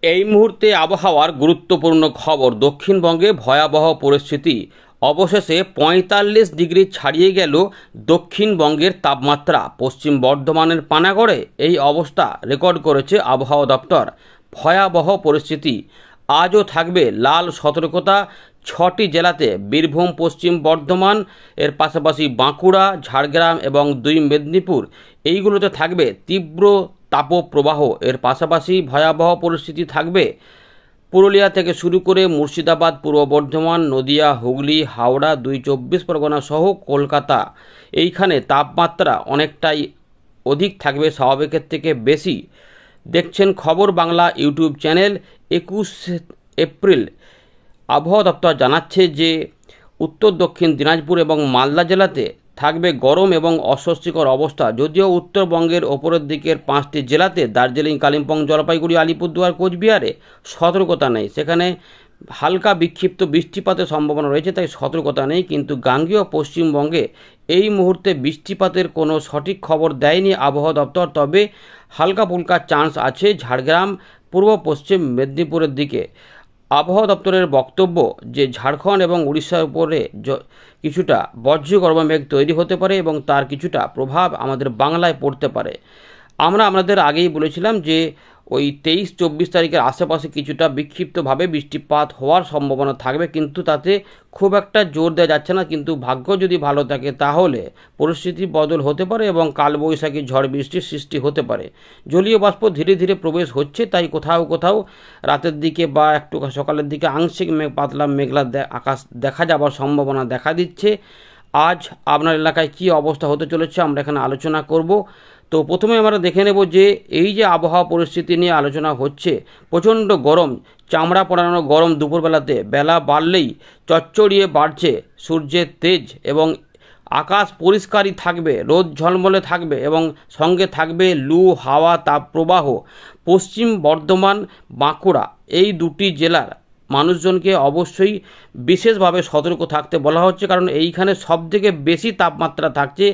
এই মুহূর্তে আবহাওয়ার গুরুত্বপূর্ণ খবর। দক্ষিণবঙ্গে ভয়াবহ পরিস্থিতি। অবশেষে ৪৫ ডিগ্রি ছাড়িয়ে গেল দক্ষিণবঙ্গের তাপমাত্রা। পশ্চিম বর্ধমানের পানাগড়ে এই অবস্থা রেকর্ড করেছে আবহাওয়া দপ্তর। ভয়াবহ পরিস্থিতি। আজও থাকবে লাল সতর্কতা ৬টি জেলাতে। বীরভূম, পশ্চিম বর্ধমান, এর পাশাপাশি বাঁকুড়া, ঝাড়গ্রাম এবং ২ মেদিনীপুর, এইগুলোতে থাকবে তীব্র তাপপ্রবাহ। এর পাশাপাশি ভয়াবহ পরিস্থিতি থাকবে পুরুলিয়া থেকে শুরু করে মুর্শিদাবাদ, পূর্ব বর্ধমান, নদিয়া, হুগলি, হাওড়া, ২ চব্বিশ পরগনা সহ কলকাতা। এইখানে তাপমাত্রা অনেকটাই অধিক থাকবে, স্বাভাবিকের থেকে বেশি। দেখছেন খবর বাংলা ইউটিউব চ্যানেল। ২১ এপ্রিল আবহাওয়া দপ্তর জানাচ্ছে যে উত্তর দক্ষিণ দিনাজপুর এবং মালদা জেলাতে থাকবে গরম এবং অস্বস্তিকর অবস্থা। যদিও উত্তরবঙ্গের ওপরের দিকের 5টি জেলাতে দার্জিলিং, কালিম্পং, জলপাইগুড়ি, আলিপুরদুয়ার, কোচবিহারে সতর্কতা নেই। সেখানে হালকা বিক্ষিপ্ত বৃষ্টিপাতের সম্ভাবনা রয়েছে, তাই সতর্কতা নেই। কিন্তু গাঙ্গেয় পশ্চিমবঙ্গে এই মুহূর্তে বৃষ্টিপাতের কোনো সঠিক খবর দেয়নি আবহাওয়া দপ্তর। তবে হালকা ফুলকা চান্স আছে ঝাড়গ্রাম, পূর্ব পশ্চিম মেদিনীপুরের দিকে। আবহাওয়া দপ্তরের বক্তব্য যে ঝাড়খণ্ড এবং উড়িষ্যার উপরে কিছুটা বজ্র গর্ভমেঘ তৈরি হতে পারে এবং তার কিছুটা প্রভাব আমাদের বাংলায় পড়তে পারে। আমরা আপনাদের আগেই বলেছিলাম যে ওই ২৩-২৪ তারিখের আশেপাশে কিছুটা বিক্ষিপ্তভাবে বৃষ্টিপাত হওয়ার সম্ভাবনা থাকবে, কিন্তু তাতে খুব একটা জোর দেওয়া যাচ্ছে না। কিন্তু ভাগ্য যদি ভালো থাকে তাহলে পরিস্থিতি বদল হতে পারে এবং কালবৈশাখী ঝড় বৃষ্টির সৃষ্টি হতে পারে। জলীয় বাষ্প ধীরে ধীরে প্রবেশ হচ্ছে, তাই কোথাও কোথাও রাতের দিকে বা একটু সকালের দিকে আংশিক পাতলা মেঘলা আকাশ দেখা যাওয়ার সম্ভাবনা দেখা দিচ্ছে। আজ আপনার এলাকায় কী অবস্থা হতে চলেছে আমরা এখানে আলোচনা করব। তো প্রথমে আমরা দেখে নেব যে এই যে আবহাওয়া পরিস্থিতি নিয়ে আলোচনা হচ্ছে, প্রচণ্ড গরম, চামড়া পোড়ানো গরম। দুপুরবেলাতে বেলা বাড়লেই চচ্চড়িয়ে বাড়ছে সূর্যের তেজ এবং আকাশ পরিষ্কারই থাকবে, রোদ ঝলমলে থাকবে এবং সঙ্গে থাকবে লু হাওয়া, তাপপ্রবাহ। পশ্চিম বর্ধমান, বাঁকুড়া এই 2টি জেলার মানুষজনকে অবশ্যই বিশেষভাবে সতর্ক থাকতে বলা হচ্ছে, কারণ এইখানে সবথেকে বেশি তাপমাত্রা থাকছে।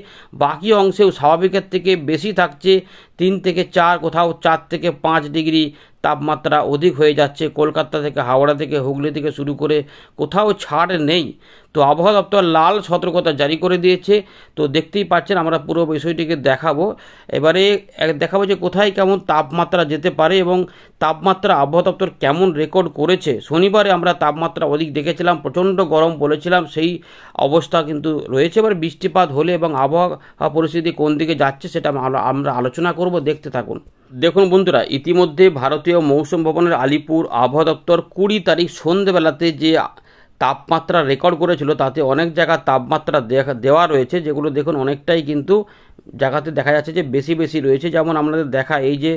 বাকি অংশেও স্বাভাবিকের থেকে বেশি থাকছে। 3 থেকে 4, কোথাও 4 থেকে 5 ডিগ্রি তাপমাত্রা অধিক হয়ে যাচ্ছে। কলকাতা থেকে, হাওড়া থেকে, হুগলি থেকে শুরু করে কোথাও ছাড় নেই। তো আবহাওয়া দপ্তর লাল সতর্কতা জারি করে দিয়েছে। তো দেখতেই পাচ্ছেন, আমরা পুরো বিষয়টিকে দেখাবো। এবারে দেখাবো যে কোথায় কেমন তাপমাত্রা যেতে পারে এবং তাপমাত্রা আবহাওয়া দপ্তর কেমন রেকর্ড করেছে। শনিবারে আমরা তাপমাত্রা অধিক দেখেছিলাম, প্রচণ্ড গরম বলেছিলাম, সেই অবস্থা কিন্তু রয়েছে। এবার বৃষ্টিপাত হলে এবং আবহাওয়া পরিস্থিতি কোন দিকে যাচ্ছে সেটা আমরা আলোচনা করব, দেখতে থাকুন। দেখুন বন্ধুরা, ইতিমধ্যে ভারতীয় মৌসুম ভবনের আলিপুর আবহাওয়া দপ্তর 20 তারিখ সন্ধ্যেবেলাতে যে তাপমাত্রা রেকর্ড করেছিল তাতে অনেক জায়গা তাপমাত্রা দেওয়া রয়েছে, যেগুলো দেখুন অনেকটাই কিন্তু জায়গাতে দেখা যাচ্ছে যে বেশি বেশি রয়েছে। যেমন আমাদের দেখা এই যে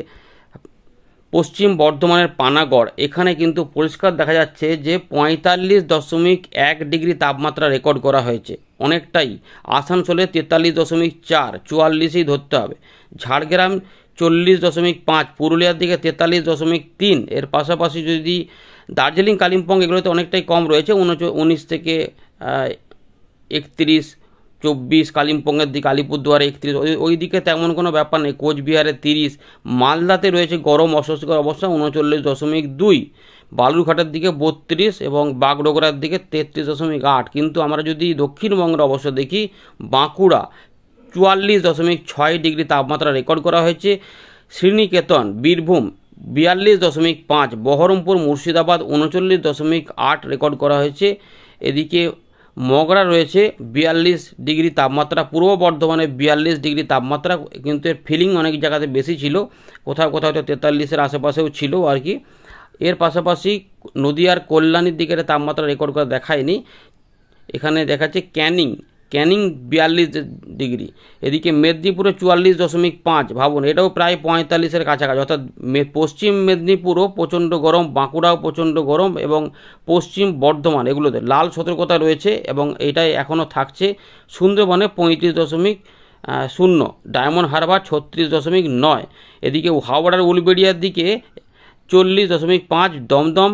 পশ্চিম বর্ধমানের পানাগড়, এখানে কিন্তু পরিষ্কার দেখা যাচ্ছে যে ৪৫.১ ডিগ্রি তাপমাত্রা রেকর্ড করা হয়েছে, অনেকটাই। আসানসোলে ৪৩.৪, ৪৪ই ধরতে হবে। ঝাড়গ্রাম ৪০.৫, পুরুলিয়ার দিকে ৪৩.৩। এর পাশাপাশি যদি দার্জিলিং, কালিম্পং এগুলোতে অনেকটাই কম রয়েছে, 19 থেকে 31, 24। কালিম্পংয়ের দিকে, আলিপুরদুয়ারে 31, ওই দিকে তেমন কোনো ব্যাপার নেই। কোচবিহারে 30, মালদাতে রয়েছে গরম অস্বস্তিকর অবস্থা 39.2, বালুরঘাটের দিকে 32 এবং বাগডোগরার দিকে 33.8। কিন্তু আমরা যদি দক্ষিণবঙ্গের অবস্থা দেখি, বাঁকুড়া 44.6 ডিগ্রি তাপমাত্রা রেকর্ড করা হয়েছে। শ্রীনিকেতন, বীরভূম 42.5, বহরমপুর, মুর্শিদাবাদ 39.8 রেকর্ড করা হয়েছে। এদিকে মগরা রয়েছে 42 ডিগ্রি তাপমাত্রা। পূর্ব বর্ধমানে 42 ডিগ্রি তাপমাত্রা, কিন্তু এর ফিলিং অনেক জায়গাতে বেশি ছিল, কোথাও কোথাও তো 43-এর আশেপাশেও ছিল আর কি। এর পাশাপাশি নদিয়ার কল্যাণীর দিকে তাপমাত্রা রেকর্ড করা দেখায়নি, এখানে দেখাচ্ছে ক্যানিং 42 ডিগ্রি। এদিকে মেদিনীপুরে 44.5, ভাবুন এটাও প্রায় 45-এর কাছাকাছি। অর্থাৎ পশ্চিম মেদিনীপুরও প্রচণ্ড গরম, বাঁকুড়াও প্রচণ্ড গরম এবং পশ্চিম বর্ধমান এগুলোতে লাল সতর্কতা রয়েছে এবং এটাই এখনও থাকছে। সুন্দরবনে 35.0, ডায়মন্ড হারবার 36.9। এদিকে হাওড়ার উলবেড়িয়ার দিকে 40.5, দমদম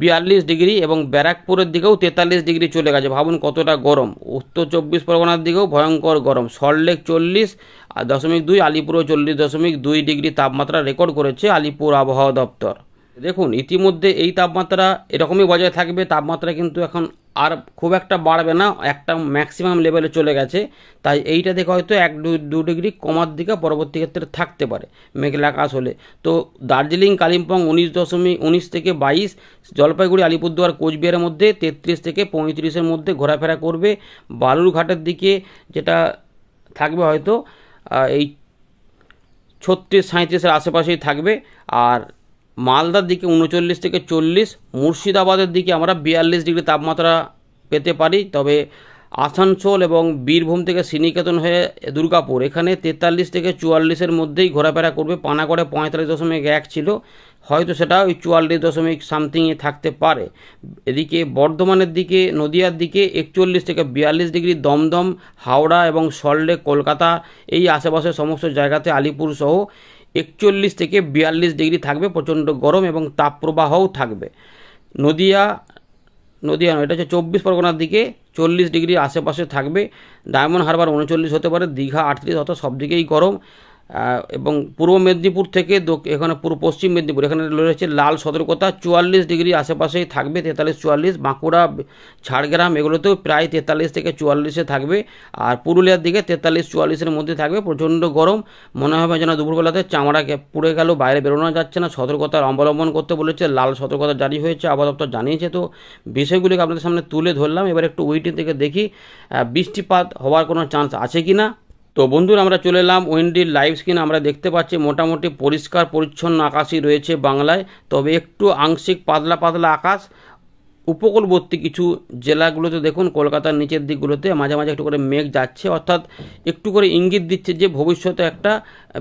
42 ডিগ্রি এবং ব্যারাকপুরের দিকেও 43 ডিগ্রি চলে গেছে। ভাবুন কতটা গরম। উত্তর 24 পরগনার দিকেও ভয়ঙ্কর গরম। সল্টলেক 40.2, আলিপুরও 40.2 ডিগ্রি তাপমাত্রা রেকর্ড করেছে আলিপুর আবহাওয়া দপ্তর। দেখুন ইতিমধ্যে এই তাপমাত্রা এরকমই বজায় থাকবে, তাপমাত্রা কিন্তু এখন আর খুব একটা বাড়বে না, একটা ম্যাক্সিমাম লেভেলে চলে গেছে। তাই এইটা দেখে হয়তো 1-2 ডিগ্রি কমার দিকে পরবর্তী ক্ষেত্রে থাকতে পারে মেঘলা আকাশ হলে। তো দার্জিলিং কালিম্পং 19 থেকে 22, জলপাইগুড়ি আলিপুরদুয়ার কোচবিহারের মধ্যে 33 থেকে 35-এর মধ্যে ঘোরাফেরা করবে। বালুরঘাটের দিকে যেটা থাকবে হয়তো এই 36-37-এর আশেপাশেই থাকবে। আর মালদার দিকে 39 থেকে 40, মুর্শিদাবাদের দিকে আমরা 42 ডিগ্রি তাপমাত্রা পেতে পারি। তবে আসানসোল এবং বীরভূম থেকে শ্রীনিকেতন হয়ে দুর্গাপুর এখানে 43 থেকে 44-এর মধ্যেই ঘোরাফেরা করবে। পানাগড়ে 45.1 ছিল, হয়তো সেটা ওই 44 সামথিংয়ে থাকতে পারে। এদিকে বর্ধমানের দিকে, নদিয়ার দিকে 41 থেকে 42 ডিগ্রি, দমদম, হাওড়া এবং সল্টলেক, কলকাতা এই আশেপাশের সমস্ত জায়গাতে, আলিপুর সহ 41 থেকে 42 ডিগ্রি থাকবে, প্রচণ্ড গরম এবং তাপপ্রবাহও থাকবে। নদিয়া এটা হচ্ছে 24 পরগনার দিকে 40 ডিগ্রি আশেপাশে থাকবে। ডায়মন্ড হারবার 39 হতে পারে, দীঘা 38, অর্থাৎ সব দিকেই গরম। এবং পূর্ব মেদিনীপুর থেকে এখানে পশ্চিম মেদিনীপুর এখানে রয়েছে লাল সতর্কতা, 44 ডিগ্রি আশেপাশেই থাকবে, 43-44। বাঁকুড়া, ঝাড়গ্রাম এগুলোতেও প্রায় 43 থেকে 44-এ থাকবে। আর পুরুলিয়ার দিকে 43-44-এর মধ্যে থাকবে, প্রচণ্ড গরম। মনে হবে যেন দুপুরবেলাতে চামড়া পুড়ে গেল, বাইরে বেরোনো যাচ্ছে না। সতর্কতার অবলম্বন করতে বলেছে, লাল সতর্কতা জারি হয়েছে, আবহাওয়া দপ্তর জানিয়েছে। তো বিষয়গুলিকে আপনাদের সামনে তুলে ধরলাম। এবার একটু উইন্ডি থেকে দেখি বৃষ্টিপাত হওয়ার কোনো চান্স আছে কি না। তো বন্ধুরা, আমরা চলে এলাম উইন্ডির লাইভ স্ক্রিন। আমরা দেখতে পাচ্ছি মোটামুটি পরিষ্কার পরিচ্ছন্ন আকাশই রয়েছে বাংলায়, তবে একটু আংশিক পাতলা পাতলা আকাশ উপকূলবর্তী কিছু জেলাগুলোতে। দেখুন কলকাতার নিচের দিকগুলোতে মাঝে মাঝে একটু করে মেঘ যাচ্ছে, অর্থাৎ একটু করে ইঙ্গিত দিচ্ছে যে ভবিষ্যতে একটা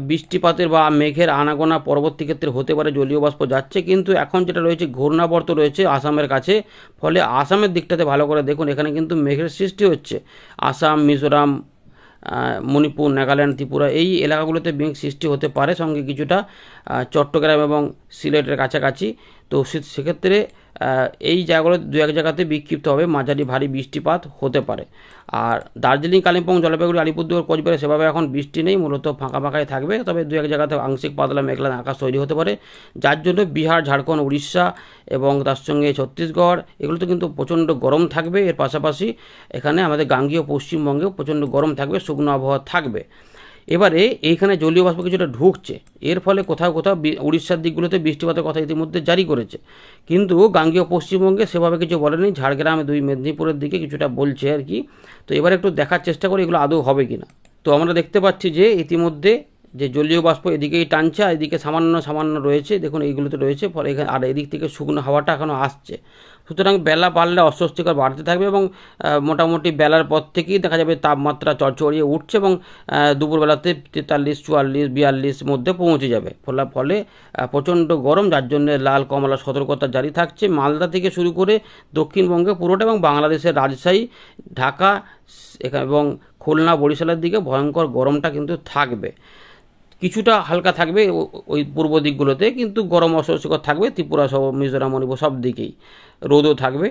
বৃষ্টিপাতের বা মেঘের আনাগোনা পরবর্তী ক্ষেত্রে হতে পারে, জলীয় বাষ্প যাচ্ছে। কিন্তু এখন যেটা রয়েছে ঘূর্ণাবর্ত রয়েছে আসামের কাছে, ফলে আসামের দিকটাতে ভালো করে দেখুন, এখানে কিন্তু মেঘের সৃষ্টি হচ্ছে। আসাম, মিজোরাম, মণিপুর, নাগাল্যান্ড, ত্রিপুরা এই এলাকাগুলোতে মেঘ সৃষ্টি হতে পারে, সঙ্গে কিছুটা চট্টগ্রাম এবং সিলেটের কাছাকাছি। তো সেক্ষেত্রে এই জায়গাগুলো 2-1 জায়গাতে বিক্ষিপ্ত হবে মাঝারি ভারী বৃষ্টিপাত হতে পারে। আর দার্জিলিং, কালিম্পং, জলপাইগুড়ি, আলিপুরদুয়ার, কোচবিহারে সেভাবে এখন বৃষ্টি নেই, মূলত ফাঁকা ফাঁকাই থাকবে। তবে 2-1 জায়গাতে আংশিক পাতলা মেঘলা আকাশ তৈরি হতে পারে, যার জন্য বিহার, ঝাড়খণ্ড, উড়িষ্যা এবং তার সঙ্গে ছত্তিশগড় এগুলোতে কিন্তু প্রচণ্ড গরম থাকবে। এর পাশাপাশি এখানে আমাদের গাঙ্গেয় পশ্চিমবঙ্গেও প্রচণ্ড গরম থাকবে, শুকনো আবহাওয়া থাকবে। এবারে এইখানে জলীয় বাষ্প কিছুটা ঢুকছে, এর ফলে কোথাও কোথাও উড়িষ্যার দিকগুলোতে বৃষ্টিপাতের কথা ইতিমধ্যে জারি করেছে, কিন্তু গাঙ্গেয় পশ্চিমবঙ্গে সেভাবে কিছু বলেনি। ঝাড়গ্রামে 2 মেদিনীপুরের দিকে কিছুটা বলছে আর কি। তো এবার একটু দেখার চেষ্টা করি এগুলো আদৌ হবে কিনা। তো আমরা দেখতে পাচ্ছি যে ইতিমধ্যে যে জলীয় বাষ্প এদিকেই টানছে, আর এদিকে সামান্য রয়েছে, দেখুন এইগুলোতে রয়েছে, ফলে এখানে আর এদিক থেকে শুকনো হাওয়াটা এখনও আসছে। সুতরাং বেলা বাড়লে অস্বস্তিকর বাড়তে থাকবে এবং মোটামুটি বেলার পর থেকেই দেখা যাবে তাপমাত্রা চড়চড়িয়ে উঠছে এবং দুপুরবেলাতে 43, 44, 42 মধ্যে পৌঁছে যাবে। ফলে প্রচণ্ড গরম, যার জন্য লাল কমলা সতর্কতা জারি থাকছে। মালদা থেকে শুরু করে দক্ষিণবঙ্গে পুরোটা এবং বাংলাদেশের রাজশাহী, ঢাকা এবং খুলনা, বরিশালের দিকে ভয়ঙ্কর গরমটা কিন্তু থাকবে। কিছুটা হালকা থাকবে ওই পূর্ব দিকগুলোতে, কিন্তু গরম অস্বস্তিকর থাকবে ত্রিপুরা সহ মিজোরাম, মণিপুর সব দিকেই রোদও থাকবে।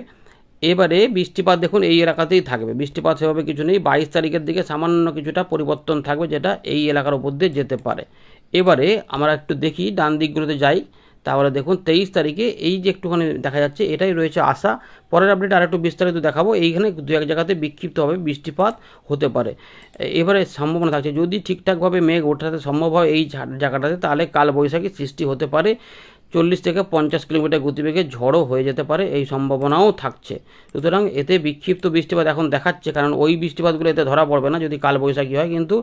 এবারে বৃষ্টিপাত দেখুন এই এলাকাতেই থাকবে, বৃষ্টিপাত সেভাবে কিছু নেই। 22 তারিখের দিকে সামান্য কিছুটা পরিবর্তন থাকবে, যেটা এই এলাকার উপর দিয়ে যেতে পারে। এবারে আমরা একটু দেখি ডান দিকগুলোতে যাই, তাহলে দেখুন 23 তারিখে এই যে একটুখানি দেখা যাচ্ছে এটাই রয়েছে আশা। পরের আপডেট আর একটু বিস্তারিত দেখাবো। এইখানে 2-1 জায়গাতে বিক্ষিপ্তভাবে বৃষ্টিপাত হতে পারে, এবারে সম্ভাবনা থাকছে। যদি ঠিকঠাকভাবে মেঘ ওঠাতে সম্ভব হয় এই জায়গাটাতে, তাহলে কালবৈশাখী সৃষ্টি হতে পারে। 40 থেকে 50 কিলোমিটার গতিবেগে ঝড়ও হয়ে যেতে পারে, এই সম্ভাবনাও থাকছে। সুতরাং এতে বিক্ষিপ্ত বৃষ্টিপাত এখন দেখাচ্ছে, কারণ ওই বৃষ্টিপাতগুলো এতে ধরা পড়বে না যদি কালবৈশাখী হয়। কিন্তু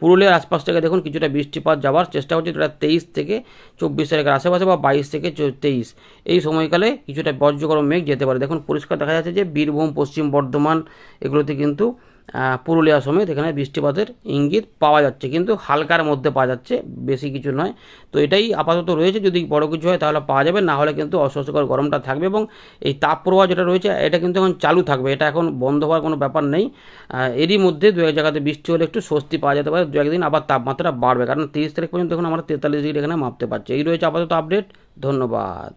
পুরুলিয়ার আশপাশ থেকে দেখুন কিছুটা বৃষ্টিপাত যাওয়ার চেষ্টা হচ্ছে, যেটা 23 থেকে 24 তারিখের আশেপাশে বা 22 থেকে 23 এই সময়কালে কিছুটা বজ্রগরম মেঘ যেতে পারে। দেখুন পরিষ্কার দেখা যাচ্ছে যে বীরভূম, পশ্চিম বর্ধমান এগুলোতে কিন্তু পুরুলিয়া সমেত এখানে বৃষ্টিপাতের ইঙ্গিত পাওয়া যাচ্ছে, কিন্তু হালকার মধ্যে পাওয়া যাচ্ছে, বেশি কিছু নয়। তো এটাই আপাতত রয়েছে, যদি বড় কিছু হয় তাহলে পাওয়া যাবে, না হলে কিন্তু অস্বস্তিকর গরমটা থাকবে। এবং এই তাপপ্রবাহ যেটা রয়েছে এটা কিন্তু এখন চালু থাকবে, এটা এখন বন্ধ হওয়ার কোনো ব্যাপার নেই। এরই মধ্যে 2-1 জায়গাতে বৃষ্টি হলে একটু স্বস্তি পাওয়া যেতে পারে, 2-1 দিন আবার তাপমাত্রা বাড়বে, কারণ 30 তারিখ পর্যন্ত এখন আমরা 43 ডিগ্রি এখানে মাপতে পারছি। এই রয়েছে আপাতত আপডেট। ধন্যবাদ।